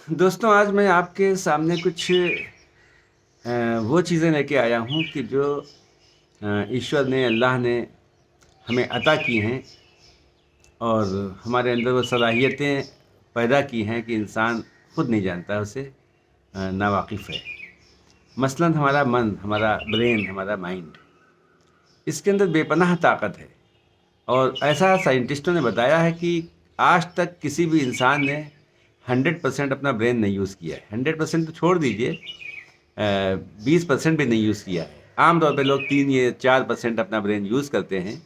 دوستوں، آج میں آپ کے سامنے کچھ وہ چیزیں لے کے آیا ہوں کہ جو ایشور نے، اللہ نے ہمیں عطا کی ہیں اور ہمارے اندر وہ صلاحیتیں پیدا کی ہیں کہ انسان خود نہیں جانتا، اسے ناواقف ہے۔ مثلاً ہمارا من، ہمارا برین، ہمارا مائنڈ، اس کے اندر بے پناہ طاقت ہے، اور ایسا سائنٹسٹوں نے بتایا ہے کہ آج تک کسی بھی انسان نے 100% اپنا برین نہیں یوز کیا ہے۔ 100% تو چھوڑ دیجئے، 20% بھی نہیں یوز کیا ہے۔ عام طور پہ لوگ 3 یا 4% اپنا برین یوز کرتے ہیں۔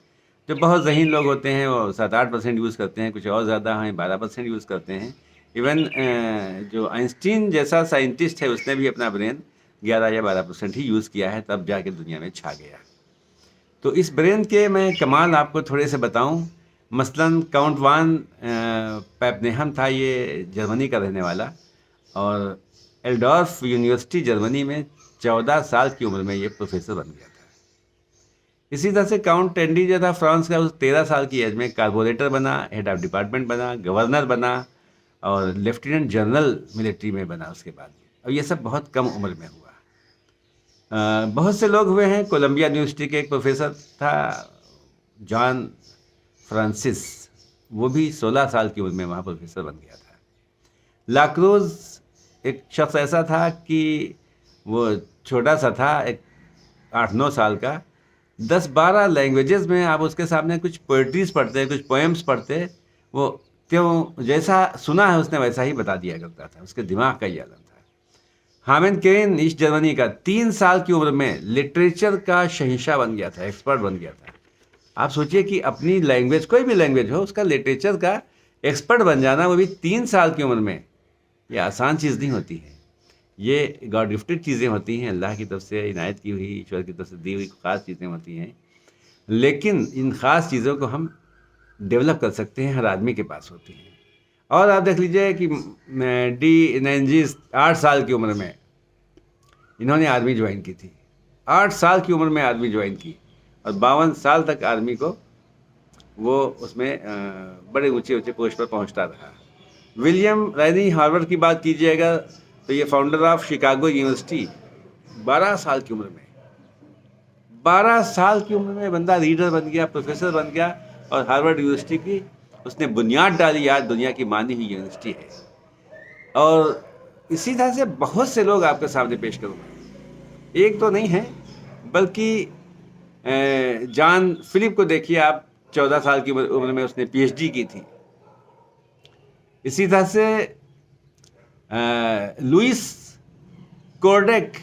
جو بہت ذہین لوگ ہوتے ہیں وہ 7-8% یوز کرتے ہیں، کچھ اور زیادہ ہیں 12% یوز کرتے ہیں۔ ایون جو آئنسٹین جیسا سائنٹسٹ ہے، اس نے بھی اپنا برین 11 یا 12% ہی یوز کیا ہے، تب جا کے دنیا میں چھا گیا۔ تو اس برین کے میں کمال آپ کو تھوڑے سے بتاؤں۔ مثلاً کاؤنٹ وان پیپنہم تھا، یہ جرمنی کا رہنے والا، اور ایلڈورف یونیورسٹی جرمنی میں 14 سال کی عمر میں یہ پروفیسر بن گیا تھا۔ اسی طرح سے کاؤنٹ ٹینڈی جو تھا فرانس کا، اس 13 سال کی ایج میں کاربوریٹر بنا، ہیڈ آف ڈپارٹمنٹ بنا، گورنر بنا، اور لیفٹیننٹ جنرل ملٹری میں بنا اس کے بعد۔ اور یہ سب بہت کم عمر میں ہوا۔ بہت سے لوگ ہوئے ہیں۔ کولمبیا یونیورسٹی کے ایک پروفیسر تھا، جان فرانسس، وہ بھی 16 سال کی عمر میں وہاں پروفیسر بن گیا تھا۔ لاکروز ایک شخص ایسا تھا کہ وہ چھوٹا سا تھا، 8-9 سال کا، 10-12 لینگویجز میں آپ اس کے سامنے کچھ پوئٹریز پڑھتے، کچھ پوئمس پڑھتے، وہ کیوں جیسا سنا ہے اس نے ویسا ہی بتا دیا کرتا تھا۔ اس کے دماغ کا یہ عالم تھا۔ ہامن کین ایسٹ جرمنی کا 3 سال کی عمر میں لٹریچر کا شہنشاہ بن گیا تھا، ایکسپرٹ بن گیا تھا۔ آپ سوچئے کہ اپنی لینگویج، کوئی بھی لینگویج ہو، اس کا لٹریچر کا ایکسپرٹ بن جانا، وہ بھی 3 سال کی عمر میں، یہ آسان چیز نہیں ہوتی ہے۔ یہ گاڈ گفٹڈ چیزیں ہوتی ہیں، اللہ کی طرف سے عنایت کی ہوئی، ایشور کی طرف سے دی ہوئی خاص چیزیں ہوتی ہیں۔ لیکن ان خاص چیزوں کو ہم ڈیولپ کر سکتے ہیں، ہر آدمی کے پاس ہوتی ہیں۔ اور آپ دیکھ لیجئے کہ ڈی نینجیز 8 سال کی عمر میں انہوں نے آرمی جوائن کی تھی۔ 8 سال کی عمر میں آرمی جوائن کی، اور 52 سال تک آرمی کو وہ اس میں بڑے اونچے اونچے پوسٹ پر پہنچتا رہا۔ ولیم رینی ہارورڈ کی بات کیجیے گا تو یہ فاؤنڈر آف شکاگو یونیورسٹی، 12 سال کی عمر میں، 12 سال کی عمر میں بندہ ریڈر بن گیا، پروفیسر بن گیا، اور ہارورڈ یونیورسٹی کی اس نے بنیاد ڈالی۔ آج دنیا کی مانی ہوئی یونیورسٹی ہے۔ اور اسی طرح سے بہت سے لوگ آپ کے سامنے پیش کروں گا، ایک تو نہیں ہے بلکہ جان فلپ کو دیکھیے آپ، 14 سال کی عمر میں اس نے پی ایچ ڈی کی تھی۔ اسی طرح سے لوئس کورڈیک،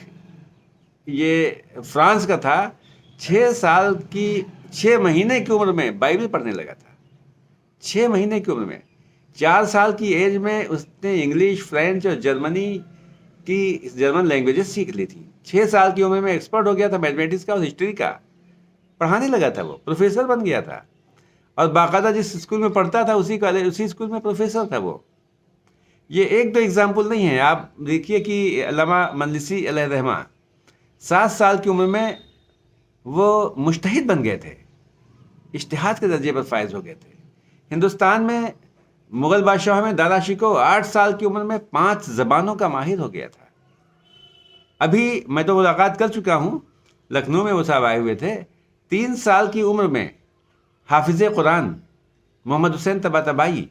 یہ فرانس کا تھا، 6 مہینے کی عمر میں بائبل پڑھنے لگا تھا۔ 6 مہینے کی عمر میں، 4 سال کی ایج میں اس نے انگلش، فرینچ اور جرمن لینگویجز سیکھ لی تھی۔ 6 سال کی عمر میں ایکسپرٹ ہو گیا تھا میتھمیٹکس کا اور ہسٹری کا، پڑھانے لگا تھا، وہ پروفیسر بن گیا تھا، اور باقاعدہ جس اسکول میں پڑھتا تھا اسی اسکول میں پروفیسر تھا وہ۔ یہ ایک دو ایگزامپل نہیں ہے، آپ دیکھیے کہ علامہ مجلسی علیہ الرحمہ 7 سال کی عمر میں وہ مجتہد بن گئے تھے، اجتہاد کے درجے پر فائز ہو گئے تھے۔ ہندوستان میں مغل بادشاہوں میں دادا شکو 8 سال کی عمر میں 5 زبانوں کا ماہر ہو گیا تھا۔ ابھی میں تو ملاقات کر چکا ہوں، لکھنؤ میں وہ صاحب آئے ہوئے تھے، 3 سال کی عمر میں حافظ قرآن محمد حسین طباطبائی،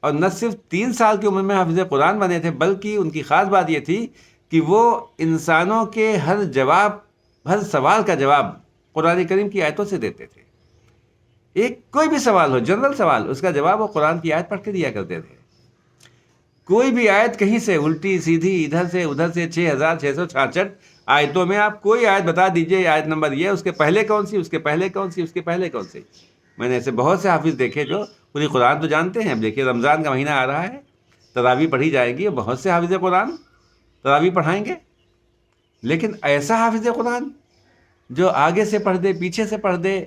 اور نہ صرف 3 سال کی عمر میں حافظ قرآن بنے تھے، بلکہ ان کی خاص بات یہ تھی کہ وہ انسانوں کے ہر سوال کا جواب قرآن کریم کی آیتوں سے دیتے تھے۔ ایک کوئی بھی سوال ہو، جنرل سوال، اس کا جواب وہ قرآن کی آیت پڑھ کے دیا کرتے تھے۔ کوئی بھی آیت کہیں سے الٹی سیدھی، ادھر سے ادھر سے، 6666 آیتوں میں آپ کوئی آیت بتا دیجئے، آیت نمبر یہ، اس کے پہلے کون سی، اس کے پہلے کون سی، اس کے پہلے کون سی۔ میں نے ایسے بہت سے حافظ دیکھے جو پوری قرآن تو جانتے ہیں۔ اب دیکھیے رمضان کا مہینہ آ رہا ہے، تراویح پڑھی جائے گی، بہت سے حافظ قرآن تراویح پڑھائیں گے، لیکن ایسا حافظ قرآن جو آگے سے پڑھ دے، پیچھے سے پڑھ دے،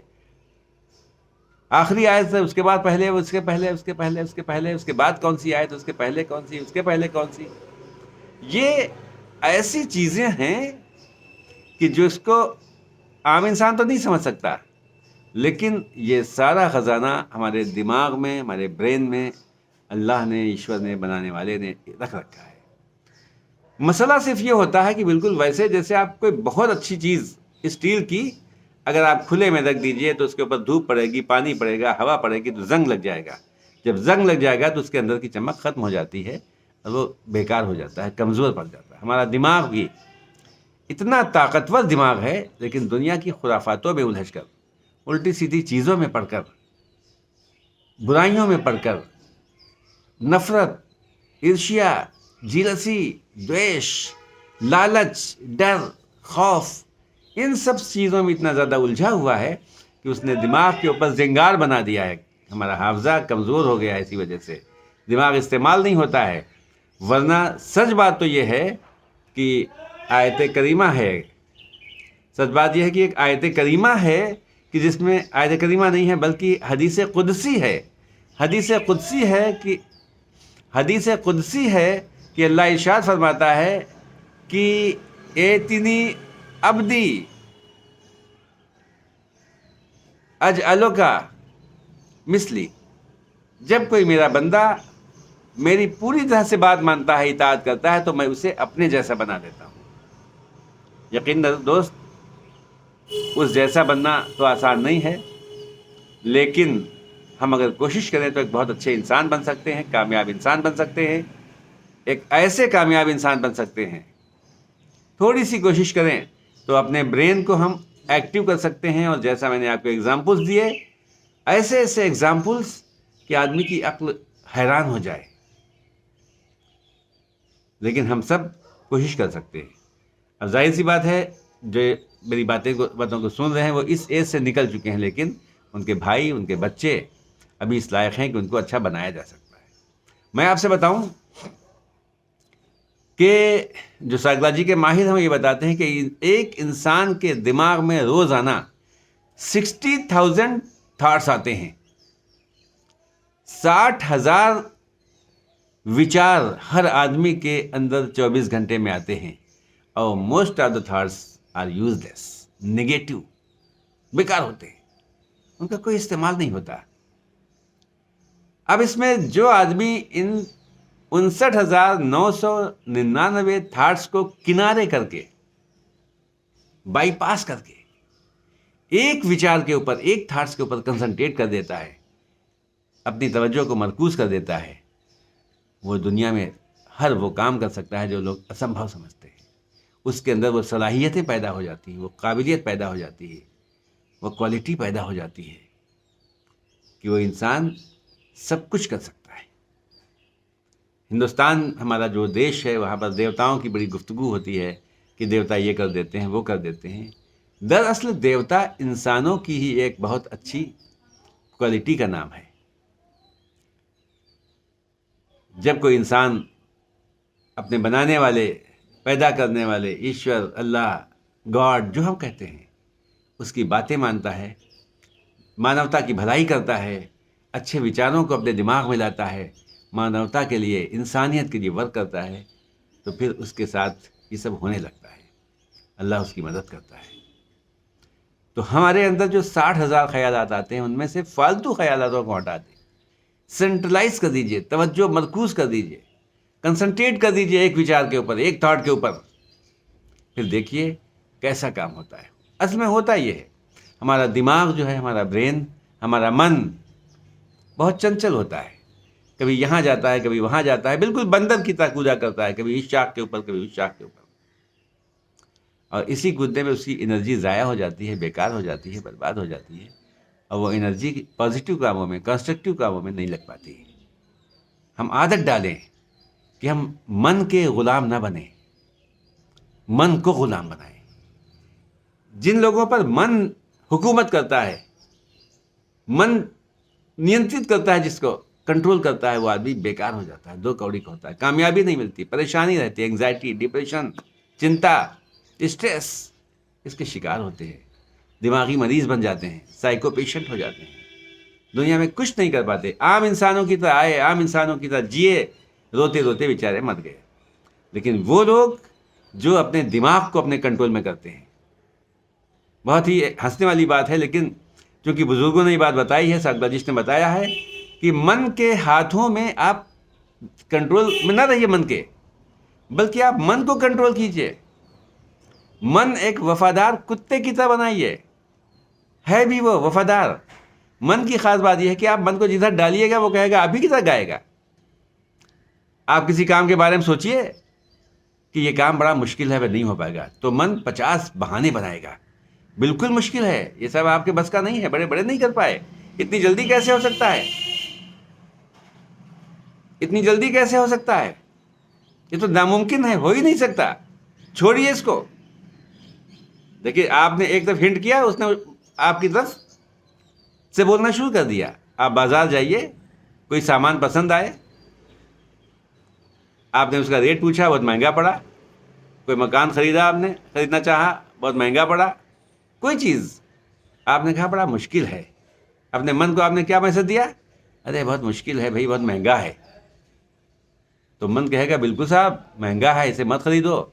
آخری آیت سے اس کے بعد پہلے، اس کے پہلے، اس کے پہلے، اس کے پہلے، اس کے بعد کون سی آیت، اس کے پہلے کون سی، اس کے پہلے کون سی۔ یہ ایسی چیزیں ہیں کہ جو اس کو عام انسان تو نہیں سمجھ سکتا، لیکن یہ سارا خزانہ ہمارے دماغ میں، ہمارے برین میں اللہ نے, ایشور نے, بنانے والے نے رکھ رکھا ہے۔ مسئلہ صرف یہ ہوتا ہے کہ بالکل ویسے جیسے آپ کوئی بہت اچھی چیز اسٹیل کی اگر آپ کھلے میں رکھ دیجئے تو اس کے اوپر دھوپ پڑے گی، پانی پڑے گا، ہوا پڑے گی تو زنگ لگ جائے گا۔ جب زنگ لگ جائے گا تو اس کے اندر کی چمک ختم ہو جاتی ہے اور وہ بیکار ہو جاتا ہے، کمزور پڑ جاتا ہے۔ ہمارا دماغ بھی اتنا طاقتور دماغ ہے، لیکن دنیا کی خرافاتوں میں الجھ کر، الٹی سیدھی چیزوں میں پڑھ کر، برائیوں میں پڑھ کر، نفرت، عرشیا، جیلسی، دویش، لالچ، ڈر، خوف، ان سب چیزوں میں اتنا زیادہ الجھا ہوا ہے کہ اس نے دماغ کے اوپر زنگار بنا دیا ہے۔ ہمارا حافظہ کمزور ہو گیا ہے، اسی وجہ سے دماغ استعمال نہیں ہوتا ہے۔ ورنہ سچ بات تو یہ ہے کہ آیت کریمہ ہے، سچ بات یہ ہے کہ ایک آیت کریمہ ہے کہ جس میں آیت کریمہ نہیں ہے بلکہ حدیث قدسی ہے۔ حدیث قدسی ہے کہ اللہ ارشاد فرماتا ہے کہ ایتنی عبدی اجعلک مثلی، جب کوئی میرا بندہ میری پوری طرح سے بات مانتا ہے، اطاعت کرتا ہے، تو میں اسے اپنے جیسا بنا دیتا ہوں۔ یقین دوست، اس جیسا بننا تو آسان نہیں ہے، لیکن ہم اگر کوشش کریں تو ایک بہت اچھے انسان بن سکتے ہیں، کامیاب انسان بن سکتے ہیں، ایک ایسے کامیاب انسان بن سکتے ہیں۔ تھوڑی سی کوشش کریں تو اپنے برین کو ہم ایکٹیو کر سکتے ہیں، اور جیسا میں نے آپ کو ایگزامپلس دیے، ایسے ایسے ایگزامپلس کہ آدمی کی عقل حیران ہو جائے، لیکن ہم سب کوشش کر سکتے ہیں۔ اب ظاہر سی بات ہے جو میری باتوں کو سن رہے ہیں وہ اس ایج سے نکل چکے ہیں، لیکن ان کے بھائی، ان کے بچے ابھی اس لائق ہیں کہ ان کو اچھا بنایا جا سکتا ہے۔ میں آپ سے بتاؤں کہ جو سائیکالوجی کے ماہر ہیں وہ یہ بتاتے ہیں کہ ایک انسان کے دماغ میں روزانہ 60,000 تھاٹس آتے ہیں، 60,000 وچار ہر آدمی کے اندر 24 گھنٹے میں آتے ہیں، اور most of the thoughts are useless, negative, بیکار ہوتے ہیں، ان کا کوئی استعمال نہیں ہوتا۔ اب اس میں جو آدمی ان 59,999 تھاٹس کو کنارے کر کے، بائی پاس کر کے، ایک وچار کے اوپر، ایک تھاٹس کے اوپر کنسنٹریٹ کر دیتا ہے، اپنی توجہ کو مرکوز کر دیتا ہے، وہ دنیا میں ہر وہ کام کر سکتا ہے جو لوگ اسمبھو سمجھتے ہیں۔ اس کے اندر وہ صلاحیتیں پیدا ہو جاتی ہیں، وہ قابلیت پیدا ہو جاتی ہے، وہ کوالٹی پیدا ہو جاتی ہے کہ وہ انسان سب کچھ کر سکتا ہے۔ ہندوستان ہمارا جو دیش ہے، وہاں پر دیوتاؤں کی بڑی گفتگو ہوتی ہے کہ دیوتا یہ کر دیتے ہیں، وہ کر دیتے ہیں۔ دراصل دیوتا انسانوں کی ہی ایک بہت اچھی کوالٹی کا نام ہے۔ جب کوئی انسان اپنے بنانے والے، پیدا کرنے والے ایشور، اللہ، گاڈ جو ہم کہتے ہیں، اس کی باتیں مانتا ہے، مانوتا کی بھلائی کرتا ہے، اچھے وچاروں کو اپنے دماغ میں لاتا ہے، مانوتا کے لیے، انسانیت کے لیے ورک کرتا ہے، تو پھر اس کے ساتھ یہ سب ہونے لگتا ہے، اللہ اس کی مدد کرتا ہے۔ تو ہمارے اندر جو 60,000 خیالات آتے ہیں، ان میں سے فالتو خیالاتوں کو ہٹا دیں، سینٹرلائز کر دیجئے، توجہ مرکوز کر دیجئے، کنسنٹریٹ کر دیجئے ایک وچار کے اوپر، ایک تھاٹ کے اوپر، پھر دیکھیے کیسا کام ہوتا ہے۔ اصل میں ہوتا یہ ہے، ہمارا دماغ جو ہے، ہمارا برین، ہمارا من بہت چنچل ہوتا ہے، کبھی یہاں جاتا ہے، کبھی وہاں جاتا ہے، بالکل بندر کی طرح کودا کرتا ہے، کبھی اس شاخ کے اوپر، کبھی اس شاخ کے اوپر، اور اسی کودنے میں اس کی انرجی ضائع ہو جاتی ہے، بیکار ہو جاتی ہے، برباد ہو جاتی ہے، اور وہ انرجی پازیٹیو کاموں میں، کنسٹرکٹیو کاموں میں نہیں لگ پاتی ہے۔ ہم عادت ڈالیں کہ ہم من کے غلام نہ بنیں، من کو غلام بنائیں۔ جن لوگوں پر من حکومت کرتا ہے، من نینترت کرتا ہے، جس کو کنٹرول کرتا ہے، وہ آدمی بیکار ہو جاتا ہے، دو کوڑی کا ہوتا ہے، کامیابی نہیں ملتی، پریشانی رہتی ہے، انگزائٹی، ڈپریشن، چنتا، اسٹریس، اس کے شکار ہوتے ہیں، دماغی مریض بن جاتے ہیں، سائیکو پیشنٹ ہو جاتے ہیں، دنیا میں کچھ نہیں کر پاتے، عام انسانوں کی طرح آئے، عام انسانوں کی طرح جیے، روتے روتے بیچارے مر گئے۔ لیکن وہ لوگ جو اپنے دماغ کو اپنے کنٹرول میں کرتے ہیں، بہت ہی ہنسنے والی بات ہے، لیکن چونکہ بزرگوں نے یہ بات بتائی ہے، سائیکالوجسٹ نے بتایا ہے کہ من کے ہاتھوں میں آپ کنٹرول میں نہ رہیے من کے، بلکہ آپ من کو کنٹرول کیجئے. من ایک وفادار کتے کی طرح بنائیے، ہے بھی وہ وفادار. من کی خاص بات یہ ہے کہ آپ من کو جدھر ڈالیے گا وہ کہے گا، آپ بھی کی طرح گائے گا. آپ کسی کام کے بارے میں سوچئے کہ یہ کام بڑا مشکل ہے، وہ نہیں ہو پائے گا، تو من 50 بہانے بنائے گا. بالکل مشکل ہے، یہ سب آپ کے بس کا نہیں ہے، بڑے بڑے نہیں کر پائے. اتنی جلدی کیسے ہو سکتا ہے؟ اتنی جلدی کیسے ہو سکتا ہے؟ یہ تو ناممکن ہے، ہو ہی نہیں سکتا. چھوڑیے اس کو. دیکھیے، آپ نے ایک طرف ہنٹ کیا، اس نے آپ کی طرف سے بولنا شروع کر دیا. آپ بازار جائیے، کوئی سامان پسند آئے، آپ نے اس کا ریٹ پوچھا، بہت مہنگا پڑا. کوئی مکان خریدا، آپ نے خریدنا چاہا، بہت مہنگا پڑا. کوئی چیز آپ نے کہا بڑا مشکل ہے. اپنے من کو آپ نے کیا میسج دیا؟ ارے بہت مشکل ہے بھائی، بہت مہنگا ہے. تو من کہے گا بالکل صاحب مہنگا ہے، اسے مت خریدو.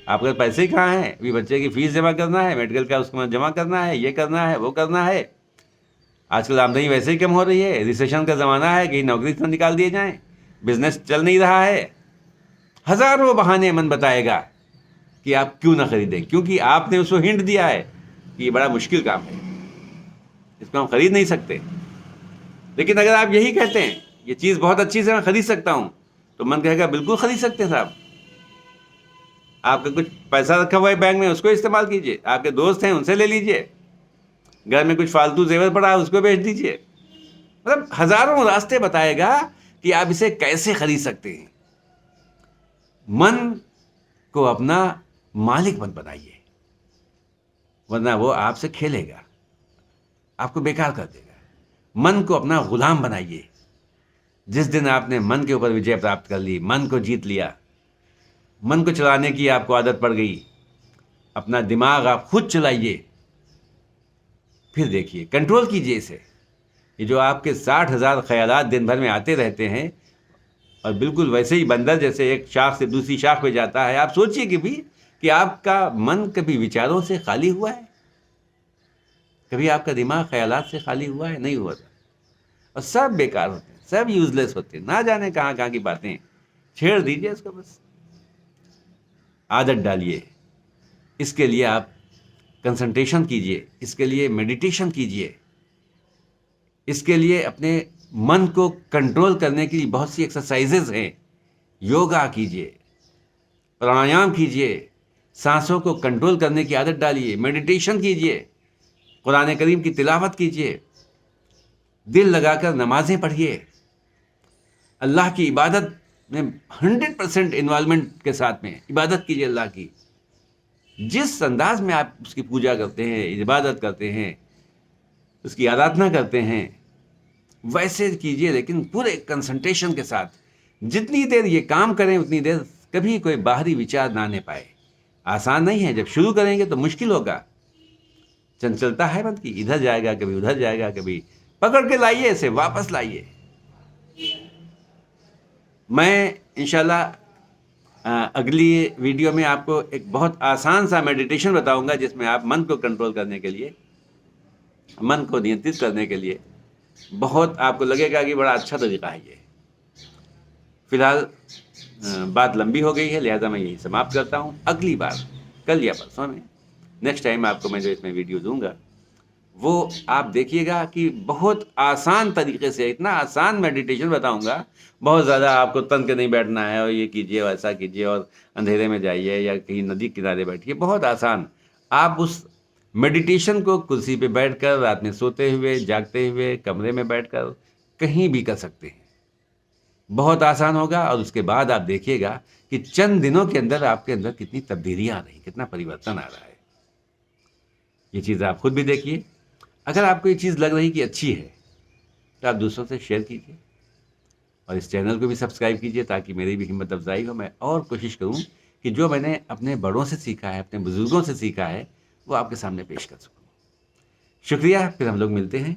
آپ کے پیسے ہی کہاں ہیں؟ ابھی بچے کی فیس جمع کرنا ہے، میڈیکل کا اس کو جمع کرنا ہے، یہ کرنا ہے، وہ کرنا ہے. آج کل آمدنی ویسے ہی کم ہو رہی ہے، ریسیشن کا زمانہ ہے، کہیں نوکری سے نکال دیے جائیں، بزنس چل نہیں رہا ہے. ہزاروں بہانے من بتائے گا کہ آپ کیوں نہ خریدیں، کیونکہ آپ نے اس کو ہنٹ دیا ہے کہ یہ بڑا مشکل کام ہے، اس کو ہم خرید نہیں سکتے. لیکن اگر آپ یہی کہتے ہیں یہ چیز بہت اچھی سے میں خرید سکتا ہوں، تو من کہے گا بالکل خرید سکتے ہیں صاحب. آپ کا کچھ پیسہ رکھا ہوا ہے بینک میں، اس کو استعمال کیجئے. آپ کے دوست ہیں، ان سے لے لیجئے. گھر میں کچھ فالتو زیور پڑا ہے، اس کو بیچ دیجئے. مطلب ہزاروں راستے بتائے گا کہ آپ اسے کیسے خرید سکتے ہیں. من کو اپنا مالک مت بنائیے، ورنہ وہ آپ سے کھیلے گا، آپ کو بیکار کر دے گا. من کو اپنا غلام بنائیے. جس دن آپ نے من کے اوپر وجے پراپت کر لی، من کو جیت لیا، من کو چلانے کی آپ کو عادت پڑ گئی، اپنا دماغ آپ خود چلائیے. پھر دیکھیے، کنٹرول کیجئے اسے. یہ جو آپ کے 60,000 خیالات دن بھر میں آتے رہتے ہیں، اور بالکل ویسے ہی بندر جیسے ایک شاخ سے دوسری شاخ پہ جاتا ہے، آپ سوچئے کہ بھی کہ آپ کا من کبھی وچاروں سے خالی ہوا ہے؟ کبھی آپ کا دماغ خیالات سے خالی ہوا ہے؟ نہیں ہوا تھا. اور سب بیکار ہوتے ہیں، سب یوز لیس ہوتے ہیں، نہ جانے کہاں کہاں کی باتیں. چھیڑ دیجئے اس کو، بس عادت ڈالیے. اس کے لیے آپ کنسنٹریشن کیجئے، اس کے لیے میڈیٹیشن کیجئے. اس کے لیے اپنے من کو کنٹرول کرنے کے لیے بہت سی ایکسرسائزز ہیں. یوگا کیجئے، پرانایام کیجئے، سانسوں کو کنٹرول کرنے کی عادت ڈالیے، میڈیٹیشن کیجئے، قرآن کریم کی تلاوت کیجئے، دل لگا کر نمازیں پڑھیے، اللہ کی عبادت میں 100% انوالومنٹ کے ساتھ میں عبادت کیجئے. اللہ کی جس انداز میں آپ اس کی پوجا کرتے ہیں، عبادت کرتے ہیں، اس کی آرادھنا کرتے ہیں، ویسے کیجئے، لیکن پورے کنسنٹریشن کے ساتھ. جتنی دیر یہ کام کریں اتنی دیر کبھی کوئی باہری وچار نہ آنے پائے. آسان نہیں ہے، جب شروع کریں گے تو مشکل ہوگا. چنچلتا ہے من کی، ادھر جائے گا، کبھی ادھر جائے گا، کبھی پکڑ کے لائیے، اسے واپس لائیے. میں انشاءاللہ اگلی ویڈیو میں آپ کو ایک بہت آسان سا میڈیٹیشن بتاؤں گا، جس میں آپ من کو کنٹرول کرنے کے لیے، من کو نینترت کرنے کے لیے، بہت آپ کو لگے گا کہ بڑا اچھا طریقہ ہے یہ. فی الحال بات لمبی ہو گئی ہے، لہذا میں یہی سماپت کرتا ہوں. اگلی بار کل یا پرسوں میں، نیکسٹ ٹائم آپ کو میں جو اس میں ویڈیو دوں گا، وہ آپ دیکھیے گا کہ بہت آسان طریقے سے، اتنا آسان میڈیٹیشن بتاؤں گا. بہت زیادہ آپ کو تن کے نہیں بیٹھنا ہے، اور یہ کیجئے، ویسا کیجئے، اور اندھیرے میں جائیے یا کہیں ندی کنارے بیٹھیے. بہت آسان. آپ اس میڈیٹیشن کو کرسی پہ بیٹھ کر، رات میں سوتے ہوئے، جاگتے ہوئے، کمرے میں بیٹھ کر کہیں بھی کر سکتے ہیں. بہت آسان ہوگا. اور اس کے بعد آپ دیکھیے گا کہ چند دنوں کے اندر آپ کے اندر کتنی تبدیلیاں آ رہی، کتنا پریورتن آ رہا ہے. یہ چیز آپ خود بھی دیکھیے. اگر آپ کو یہ چیز لگ رہی کہ اچھی ہے تو آپ دوسروں سے شیئر کیجیے، اور اس چینل کو بھی سبسکرائب کیجیے، تاکہ میری بھی ہمت افزائی ہو. میں اور کوشش کروں کہ جو میں نے اپنے بڑوں سے سیکھا ہے، اپنے بزرگوں سے سیکھا ہے، وہ آپ کے سامنے پیش کر سکوں. شکریہ. پھر ہم لوگ ملتے ہیں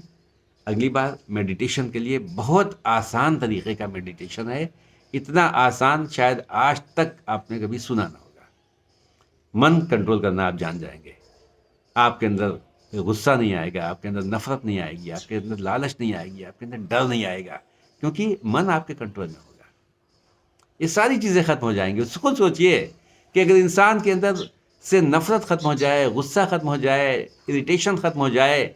اگلی بار میڈیٹیشن کے لیے. بہت آسان طریقے کا میڈیٹیشن ہے، اتنا آسان شاید آج تک آپ نے کبھی سنا نہ ہوگا. من کنٹرول کرنا آپ جان جائیں گے. آپ کے اندر غصہ نہیں آئے گا، آپ کے اندر نفرت نہیں آئے گی، آپ کے اندر لالچ نہیں آئے گی، آپ کے اندر ڈر نہیں آئے گا. کیونکہ من آپ کے کنٹرول میں ہوگا. یہ ساری چیزیں ختم ہو جائیں گی. خود سوچئے کہ اگر انسان کے اندر سے نفرت ختم ہو جائے، غصہ ختم ہو جائے، اریٹیشن ختم ہو جائے،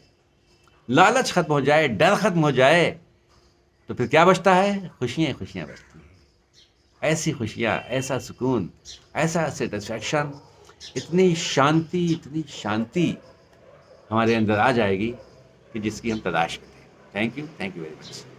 لالچ ختم ہو جائے، ڈر ختم ہو جائے، تو پھر کیا بچتا ہے؟ خوشیاں خوشیاں بچتی ہیں. ایسی خوشیاں، ایسا سکون، ایسا سیٹسفیکشن، اتنی شانتی ہمارے اندر آ جائے گی کہ جس کی ہم تلاش کریں. Thank you very much.